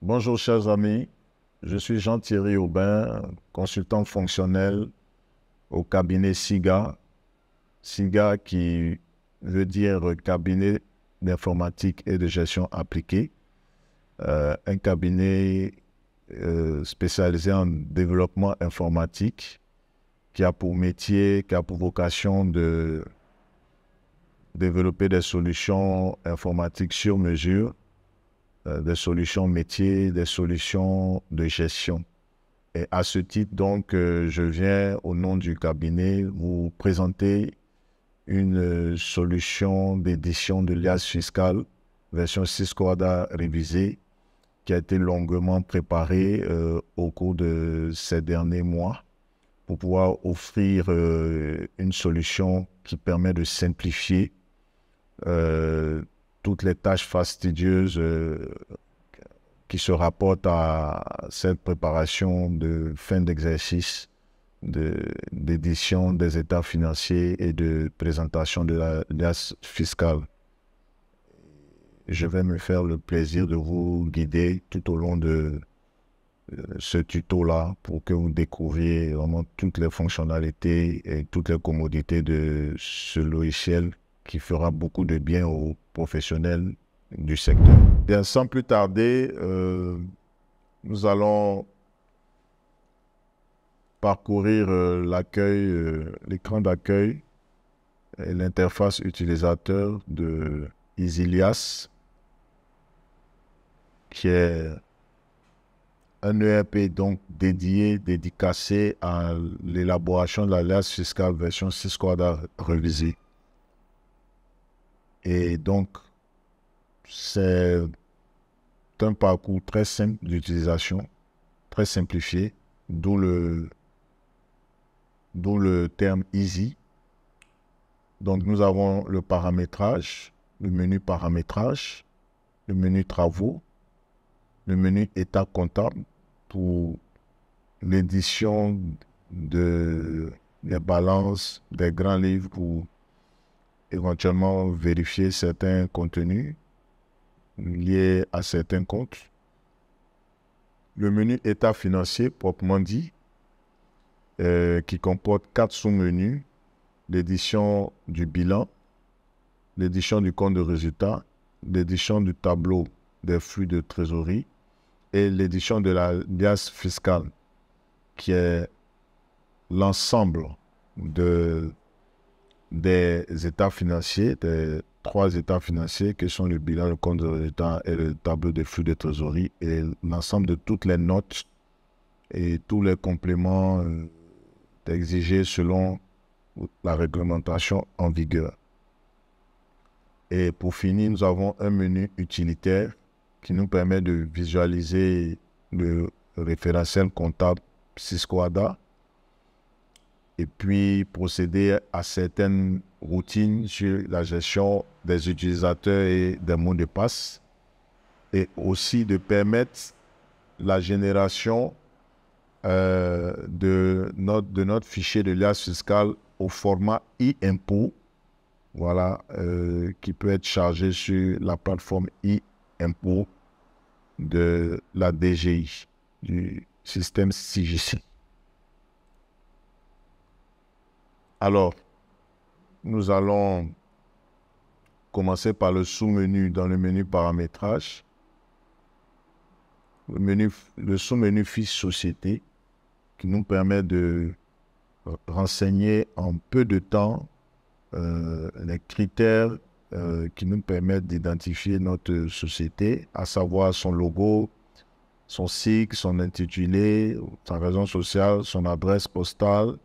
Bonjour chers amis, je suis Jean-Thierry Aubin, consultant fonctionnel au cabinet SIGA. SIGA qui veut dire cabinet d'informatique et de gestion appliquée. Un cabinet spécialisé en développement informatique qui a pour métier, qui a pour vocation de développer des solutions informatiques sur mesure, des solutions métiers, des solutions de gestion. Et à ce titre, donc, je viens au nom du cabinet vous présenter une solution d'édition de liasse fiscale, version 6 Quadra révisée, qui a été longuement préparée au cours de ces derniers mois pour pouvoir offrir une solution qui permet de simplifier toutes les tâches fastidieuses qui se rapportent à cette préparation de fin d'exercice, d'édition des états financiers et de présentation de la liasse fiscale. Je vais me faire le plaisir de vous guider tout au long de ce tuto-là pour que vous découvriez vraiment toutes les fonctionnalités et toutes les commodités de ce logiciel qui fera beaucoup de bien aux professionnels du secteur. Bien, sans plus tarder, nous allons parcourir l'écran d'accueil et l'interface utilisateur de EasyLias, qui est un ERP donc dédicacé à l'élaboration de la liasse fiscale version 6 Quadra révisée. Et donc, c'est un parcours très simple d'utilisation, très simplifié, d'où le terme Easy. Donc, nous avons le paramétrage, le menu paramétrage, le menu travaux, le menu état comptable pour l'édition des balances des grands livres pour éventuellement vérifier certains contenus liés à certains comptes. Le menu état financier proprement dit, qui comporte 4 sous-menus: l'édition du bilan, l'édition du compte de résultat, l'édition du tableau des flux de trésorerie et l'édition de la liasse fiscale, qui est l'ensemble des états financiers, des 3 états financiers que sont le bilan, le compte de résultat et le tableau des flux de trésorerie, et l'ensemble de toutes les notes et tous les compléments exigés selon la réglementation en vigueur. Et pour finir, nous avons un menu utilitaire qui nous permet de visualiser le référentiel comptable 6 Quadra et puis procéder à certaines routines sur la gestion des utilisateurs et des mots de passe, et aussi de permettre la génération de notre fichier de liasse fiscale au format e-impôt, voilà, qui peut être chargé sur la plateforme e-impôt de la DGI, du système CGC. Alors, nous allons commencer par le sous-menu dans le menu paramétrage. Le sous-menu fiche société qui nous permet de renseigner en peu de temps les critères qui nous permettent d'identifier notre société, à savoir son logo, son sigle, son intitulé, sa raison sociale, son adresse postale,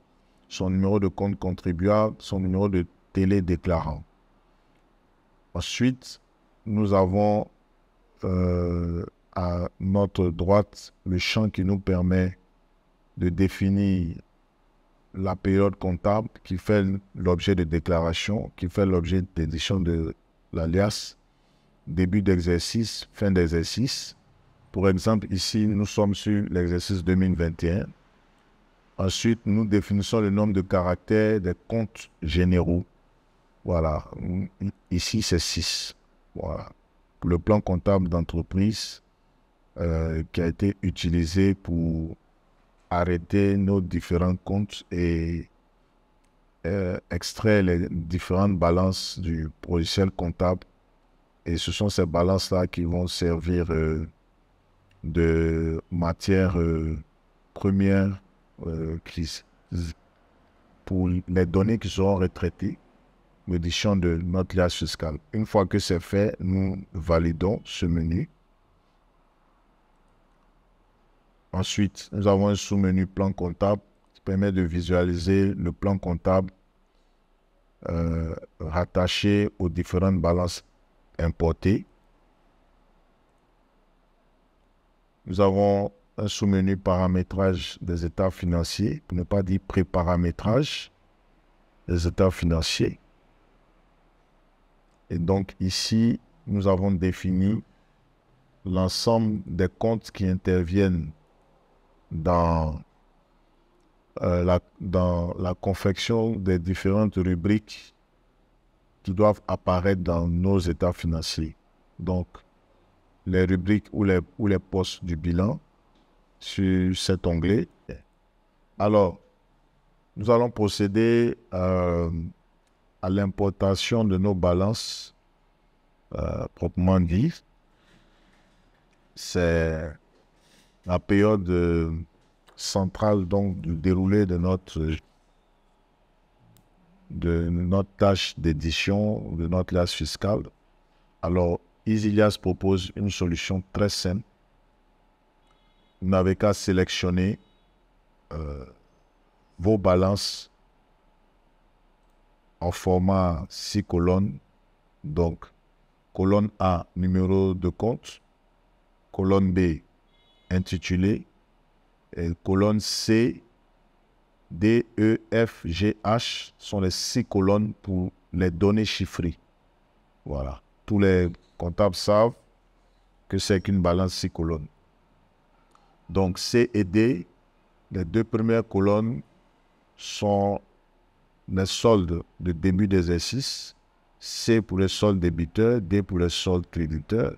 son numéro de compte contribuable, son numéro de télédéclarant. Ensuite, nous avons à notre droite le champ qui nous permet de définir la période comptable qui fait l'objet de déclaration, qui fait l'objet d'édition de l'alias, début d'exercice, fin d'exercice. Pour exemple, ici, nous sommes sur l'exercice 2021. Ensuite, nous définissons le nombre de caractères des comptes généraux. Voilà, ici c'est 6. Voilà. Pour le plan comptable d'entreprise, qui a été utilisé pour arrêter nos différents comptes et extraire les différentes balances du logiciel comptable. Et ce sont ces balances-là qui vont servir de matière première pour les données qui seront retraitées, l'édition de notre liasse fiscale. Une fois que c'est fait, nous validons ce menu. Ensuite, nous avons un sous-menu plan comptable qui permet de visualiser le plan comptable rattaché aux différentes balances importées. Nous avons un sous-menu paramétrage des états financiers, pour ne pas dire pré-paramétrage des états financiers. Et donc ici, nous avons défini l'ensemble des comptes qui interviennent dans la confection des différentes rubriques qui doivent apparaître dans nos états financiers. Donc, les rubriques ou les postes du bilan sur cet onglet. Alors, nous allons procéder à l'importation de nos balances proprement dit. C'est la période centrale donc du déroulé de notre tâche d'édition, de notre liasse fiscale. Alors, EasyLiasse propose une solution très simple. Vous n'avez qu'à sélectionner vos balances en format 6 colonnes. Donc, colonne A, numéro de compte. Colonne B, intitulé. Et colonne C, D, E, F, G, H sont les 6 colonnes pour les données chiffrées. Voilà. Tous les comptables savent que c'est qu'une balance 6 colonnes. Donc, C et D, les 2 premières colonnes sont les soldes de début d'exercice. C pour les soldes débiteurs, D pour les soldes créditeurs.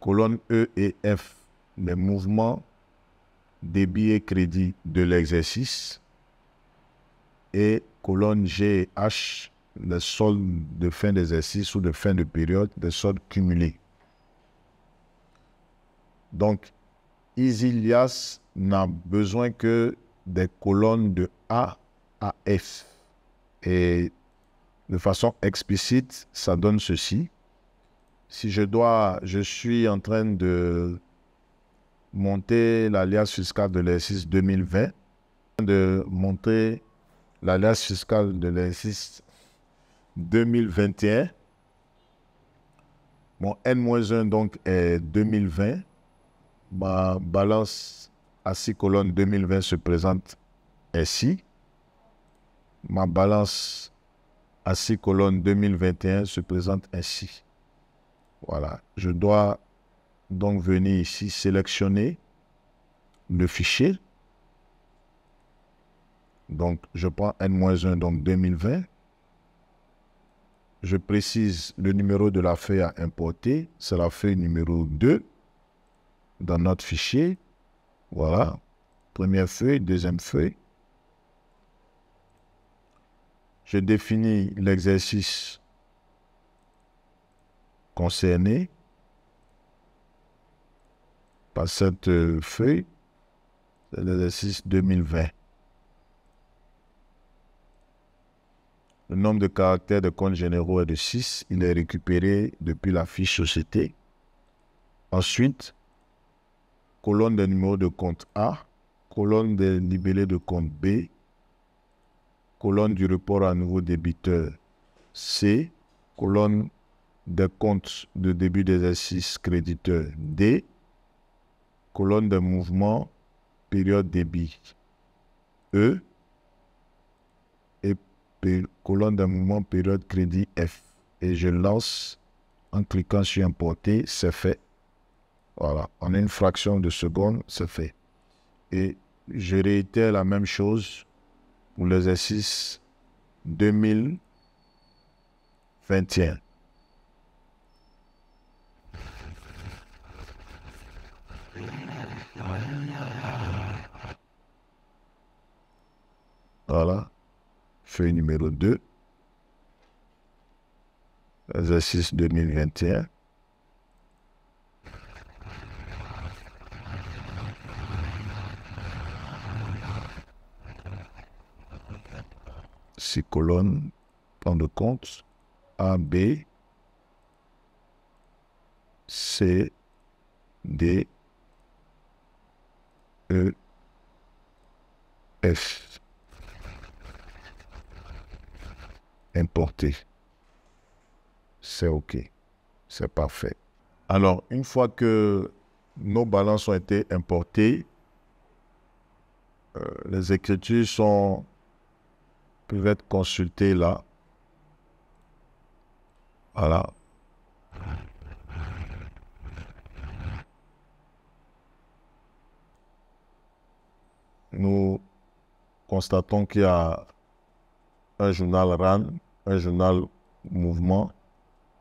Colonne E et F, les mouvements débit et crédit de l'exercice. Et colonne G et H, les soldes de fin d'exercice ou de fin de période, des soldes cumulés. Donc, EasyLiasse n'a besoin que des colonnes de A à F. Et de façon explicite, ça donne ceci. Si je suis en train de monter la liasse fiscale de l'exercice 2020, de monter la liasse fiscale de l'exercice 2021. Mon N-1 donc est 2020. Ma balance à 6 colonnes 2020 se présente ainsi. Ma balance à 6 colonnes 2021 se présente ainsi. Voilà. Je dois donc venir ici sélectionner le fichier. Donc, je prends N-1, donc 2020. Je précise le numéro de la feuille à importer. C'est la feuille numéro 2 dans notre fichier. Voilà. Première feuille, deuxième feuille. Je définis l'exercice concerné par cette feuille. C'est l'exercice 2020. Le nombre de caractères de compte généraux est de 6. Il est récupéré depuis la fiche société. Ensuite, colonne des numéros de compte A, colonne des libellés de compte B, colonne du report à nouveau débiteur C, colonne des comptes de début d'exercice créditeur D, colonne de mouvement période débit E et colonne de mouvement période crédit F. Et je lance en cliquant sur importer, c'est fait. Voilà, en une fraction de seconde, c'est fait. Et je réitère la même chose pour l'exercice 2021. Voilà. Feuille numéro 2. Exercice 2021. Six colonnes, plan de compte, A, B, C, D, E, F. Importer. C'est OK. C'est parfait. Alors, une fois que nos balances ont été importées, les écritures peuvent être consultées là. Voilà. Nous constatons qu'il y a un journal RAN, un journal mouvement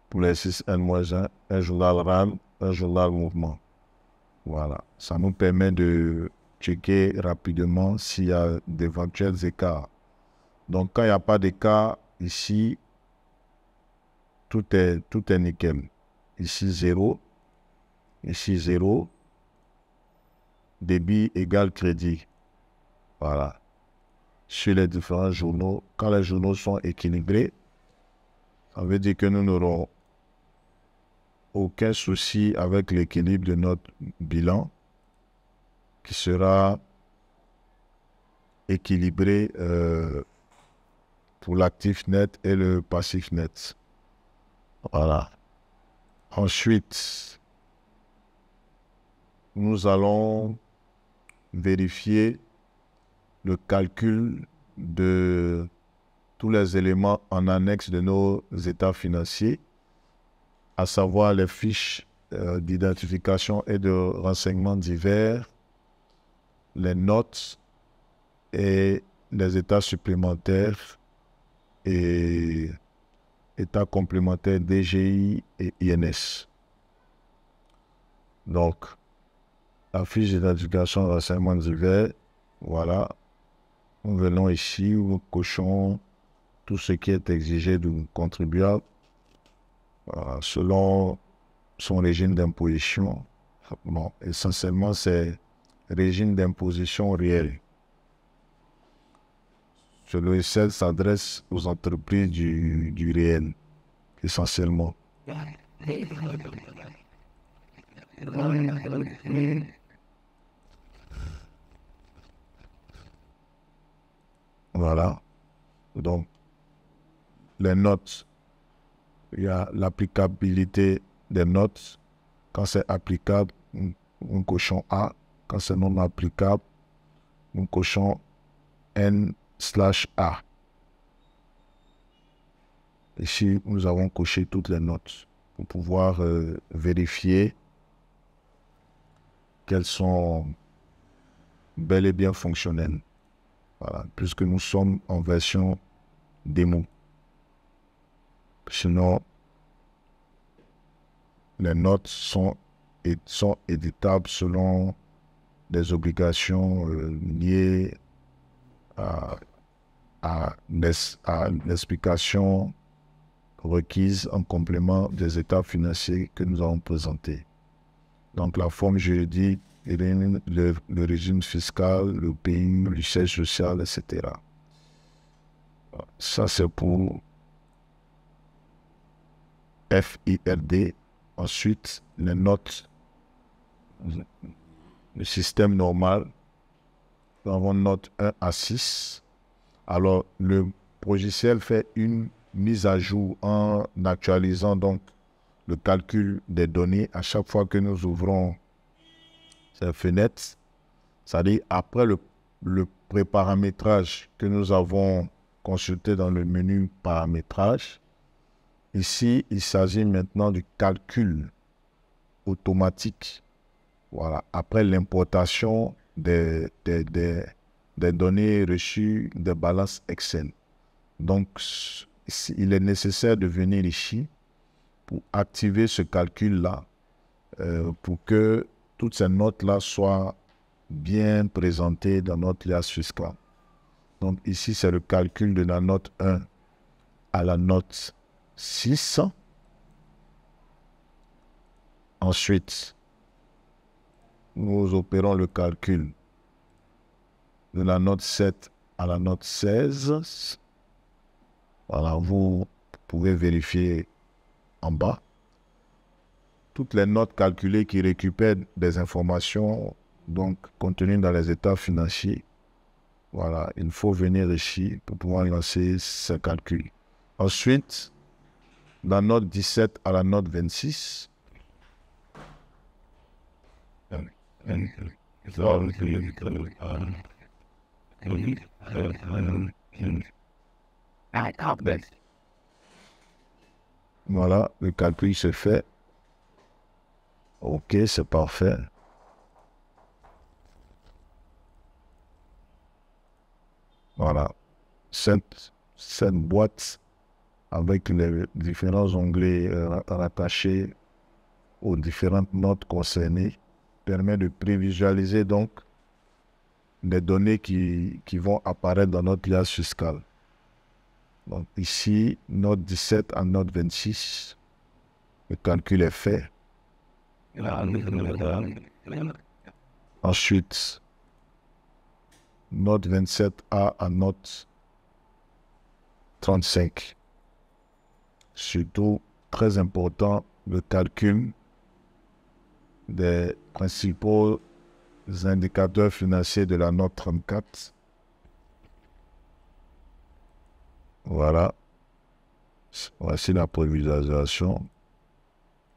pour l'exercice N-1, un journal RAN, un journal mouvement. Voilà. Ça nous permet de checker rapidement s'il y a d'éventuels écarts. Donc, quand il n'y a pas d'écart, ici, tout est nickel. Ici, 0. Ici, 0. Débit égale crédit. Voilà. Sur les différents journaux, quand les journaux sont équilibrés, ça veut dire que nous n'aurons aucun souci avec l'équilibre de notre bilan qui sera équilibré pour l'actif net et le passif net. Voilà. Ensuite, nous allons vérifier le calcul de tous les éléments en annexe de nos états financiers, à savoir les fiches d'identification et de renseignements divers, les notes et les états supplémentaires et états complémentaires DGI et INS. Donc, la fiche d'identification et renseignements divers, voilà. Nous venons ici, nous cochons tout ce qui est exigé du contribuable selon son régime d'imposition. Bon, essentiellement, c'est régime d'imposition réel. Ce logiciel s'adresse aux entreprises du réel, essentiellement. Voilà. Donc, les notes, il y a l'applicabilité des notes. Quand c'est applicable, nous cochons A. Quand c'est non applicable, nous cochons N/A. Ici, nous avons coché toutes les notes pour pouvoir vérifier qu'elles sont bel et bien fonctionnelles. Voilà, puisque nous sommes en version démo. Sinon, les notes sont éditables selon des obligations liées à l'explication requise en complément des états financiers que nous avons présentés. Donc la forme juridique, le régime fiscal, le pays, le siège social, etc. Ça, c'est pour FIRD. Ensuite, les notes, le système normal. Nous avons note 1 à 6. Alors, le logiciel fait une mise à jour en actualisant donc le calcul des données à chaque fois que nous ouvrons cette fenêtre. C'est-à-dire après le préparamétrage que nous avons consulté dans le menu paramétrage. Ici, il s'agit maintenant du calcul automatique. Voilà, après l'importation des données reçues des balances Excel. Donc, il est nécessaire de venir ici pour activer ce calcul-là, pour que toutes ces notes-là soient bien présenté dans notre liasse fiscale. Donc ici, c'est le calcul de la note 1 à la note 6. Ensuite, nous opérons le calcul de la note 7 à la note 16. Voilà, vous pouvez vérifier en bas. Toutes les notes calculées qui récupèrent des informations donc contenues dans les états financiers. Voilà, il faut venir ici pour pouvoir lancer ce calcul. Ensuite, la note 17 à la note 26. Voilà, le calcul se fait. Ok, c'est parfait. Voilà, cette boîte avec les différents onglets rattachés aux différentes notes concernées permet de prévisualiser donc les données qui vont apparaître dans notre liasse fiscale. Donc ici, note 17 à note 26, le calcul est fait. Ensuite, note 27A à note 35. Surtout, très important, le calcul des principaux indicateurs financiers de la note 34. Voilà. Voici la prévisualisation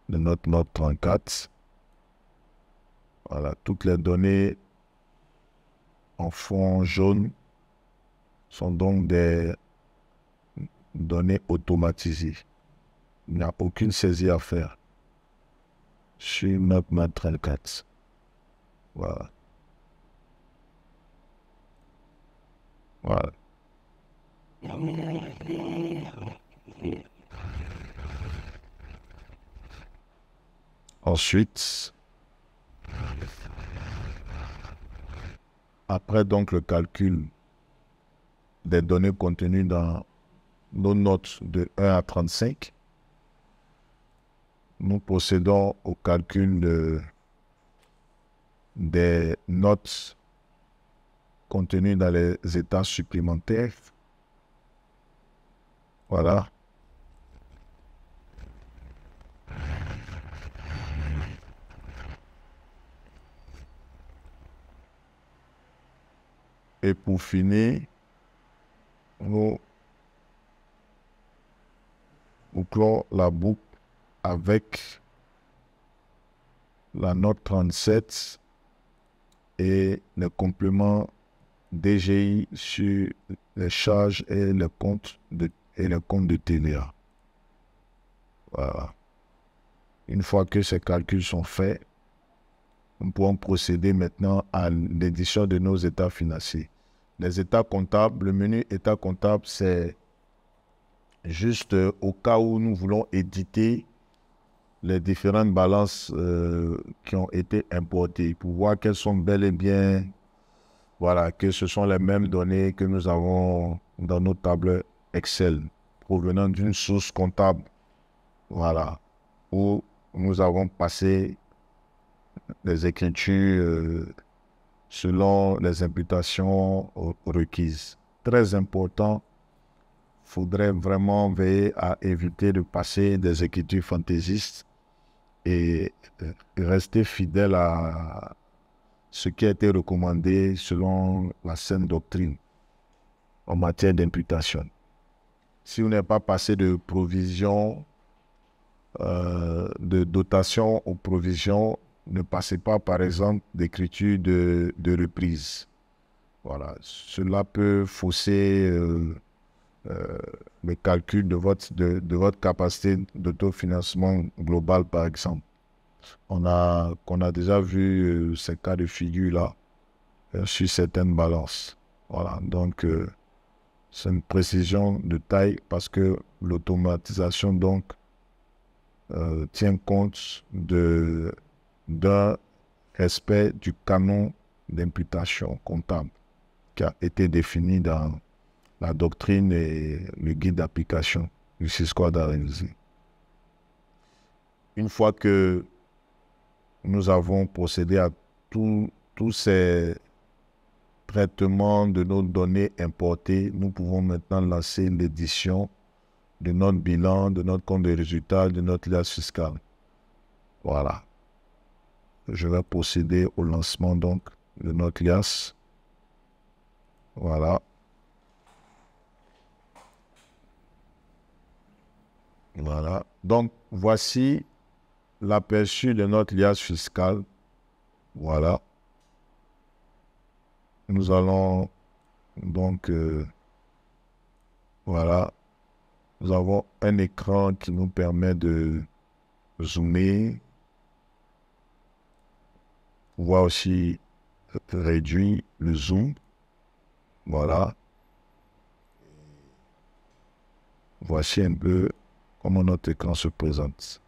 de notre note 34. Voilà, toutes les données en fond jaune sont donc des données automatisées. Il n'y a aucune saisie à faire sur notre note 34. Voilà. Voilà. Ensuite, après donc le calcul des données contenues dans nos notes de 1 à 35, nous procédons au calcul des notes contenues dans les états supplémentaires. Voilà. Et pour finir, nous bouclons la boucle avec la note 37 et le complément DGI sur les charges et le compte de TVA. Voilà. Une fois que ces calculs sont faits, nous pouvons procéder maintenant à l'édition de nos états financiers. Les états comptables, le menu état comptable, c'est juste au cas où nous voulons éditer les différentes balances qui ont été importées pour voir qu'elles sont bel et bien, voilà, que ce sont les mêmes données que nous avons dans nos tables Excel provenant d'une source comptable, voilà, où nous avons passé les écritures selon les imputations requises. Très important, il faudrait vraiment veiller à éviter de passer des écritures fantaisistes et rester fidèle à ce qui a été recommandé selon la saine doctrine en matière d'imputation. Si vous n'avez pas passé de provision, de dotation aux provisions, ne passez pas par exemple d'écriture de reprise. Voilà, cela peut fausser le calcul de votre capacité d'autofinancement global par exemple. On a déjà vu ces cas de figure-là sur certaines balances. Voilà, donc c'est une précision de taille parce que l'automatisation donc tient compte d'un respect du canon d'imputation comptable qui a été définie dans la doctrine et le guide d'application du CISCOA d'Arenzi. Une fois que nous avons procédé à tous ces traitements de nos données importées, nous pouvons maintenant lancer l'édition de notre bilan, de notre compte de résultats, de notre liasse fiscale. Voilà. Je vais procéder au lancement donc de notre liasse. Voilà. Voilà. Donc, voici l'aperçu de notre liasse fiscale. Voilà. Nous allons donc, voilà. Nous avons un écran qui nous permet de zoomer, pouvoir aussi réduire le zoom. Voilà. Voici un peu comment notre écran se présente.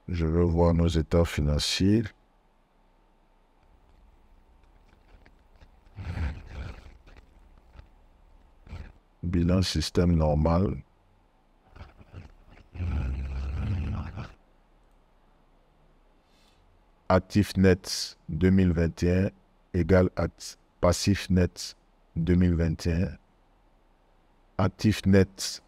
Je veux voir nos états financiers. Bilan système normal. Actif net 2021 égale passif net 2021. Actif net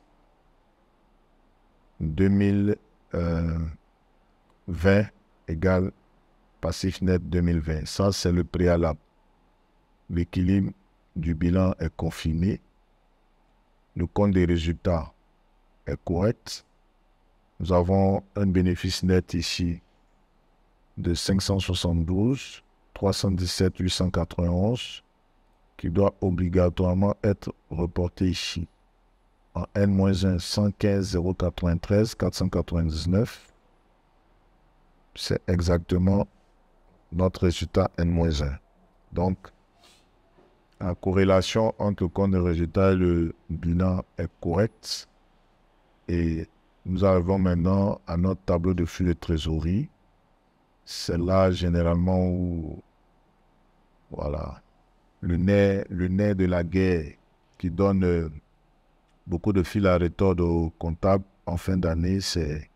2020 égale passif net 2020. Ça, c'est le préalable. L'équilibre du bilan est confirmé. Le compte des résultats est correct. Nous avons un bénéfice net ici de 572 317 891 qui doit obligatoirement être reporté ici en N-1 115 093 499. C'est exactement notre résultat N-1. Donc, la corrélation entre le compte de résultat et le bilan est correcte. Et nous arrivons maintenant à notre tableau de flux de trésorerie. C'est là généralement où, voilà, le nerf de la guerre qui donne beaucoup de fil à retordre aux comptables en fin d'année, c'est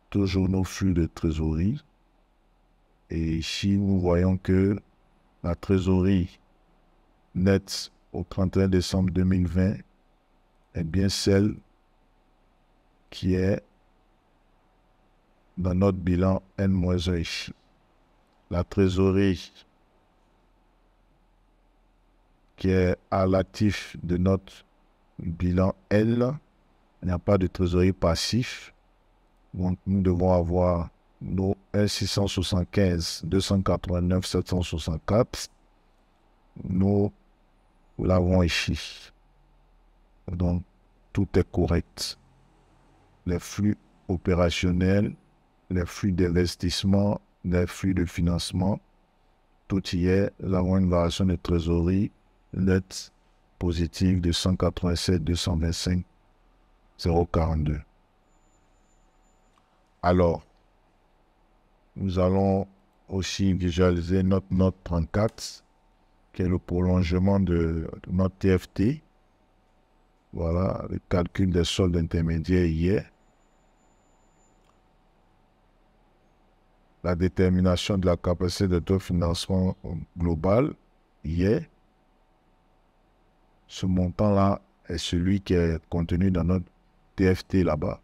toujours nos flux de trésorerie. Et ici, nous voyons que la trésorerie nette au 31 décembre 2020 est bien celle qui est dans notre bilan N-1 ici. La trésorerie qui est à l'actif de notre bilan L, il n'y a pas de trésorerie passif. Donc nous devons avoir nos 1 675 289 764. Nous l'avons ici. Donc tout est correct. Les flux opérationnels, les flux d'investissement, les flux de financement, tout y est. Nous avons une variation de trésorerie nette positive de 187 225 042. Alors, nous allons aussi visualiser notre note 34, qui est le prolongement de notre TFT. Voilà, le calcul des soldes intermédiaires hier. La détermination de la capacité d'autofinancement global hier. Ce montant-là est celui qui est contenu dans notre TFT là-bas.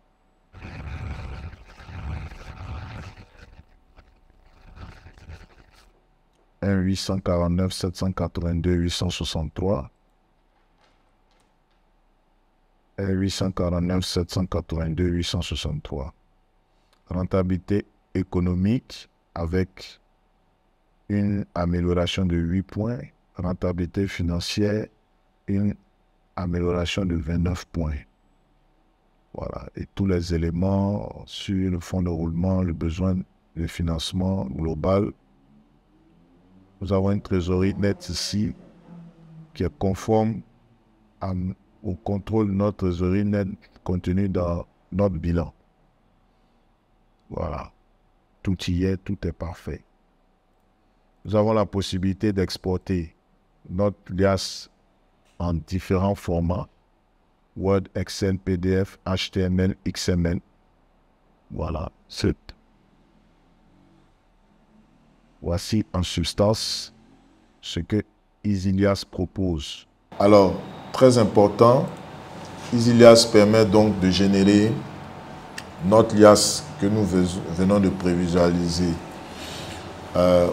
« 1 849 782 863 » 1 849 782 863. Rentabilité économique avec une amélioration de 8 points. Rentabilité financière, une amélioration de 29 points. Voilà. Et tous les éléments sur le fonds de roulement, le besoin de financement global. Nous avons une trésorerie nette ici qui est conforme au contrôle de notre trésorerie nette contenu dans notre bilan. Voilà. Tout y est, tout est parfait. Nous avons la possibilité d'exporter notre liasse en différents formats: Word, Excel, PDF, HTML, XML. Voilà. Voici en substance ce que EasyLiasse propose. Alors, très important, EasyLiasse permet donc de générer notre liasse que nous venons de prévisualiser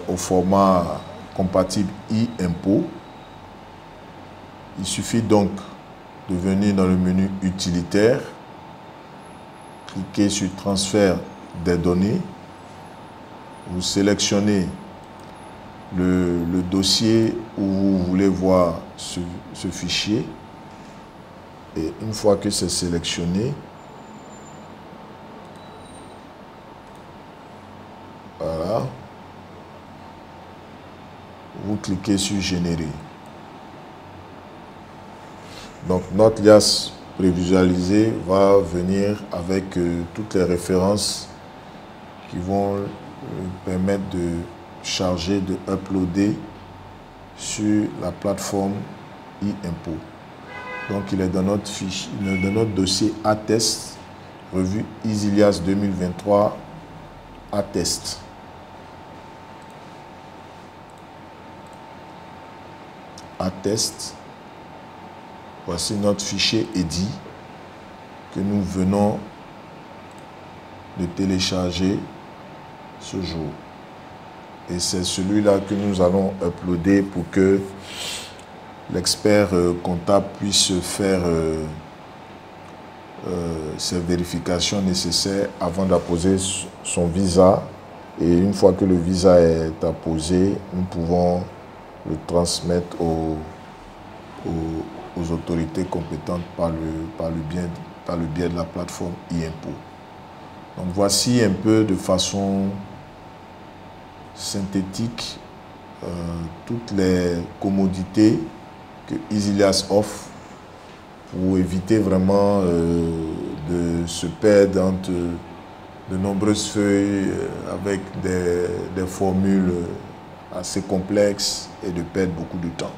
au format compatible e-impôt. Il suffit donc de venir dans le menu utilitaire, cliquer sur transfert des données, vous sélectionnez le dossier où vous voulez voir ce fichier, et une fois que c'est sélectionné, voilà, vous cliquez sur générer. Donc notre liasse prévisualisée va venir avec toutes les références qui vont permettre de charger, de uploader sur la plateforme e-impôt. Donc il est dans notre fichier, dans notre dossier attest, revue EasyLiasse 2023 attest. Attest. Voici notre fichier EDI que nous venons de télécharger ce jour. Et c'est celui-là que nous allons uploader pour que l'expert comptable puisse faire ces vérifications nécessaires avant d'apposer son visa. Et une fois que le visa est apposé, nous pouvons le transmettre aux autorités compétentes par le biais de la plateforme e-impôt. Donc voici un peu de façon synthétique toutes les commodités que EasyLiasse offre pour éviter vraiment de se perdre entre de nombreuses feuilles avec des formules assez complexes et de perdre beaucoup de temps.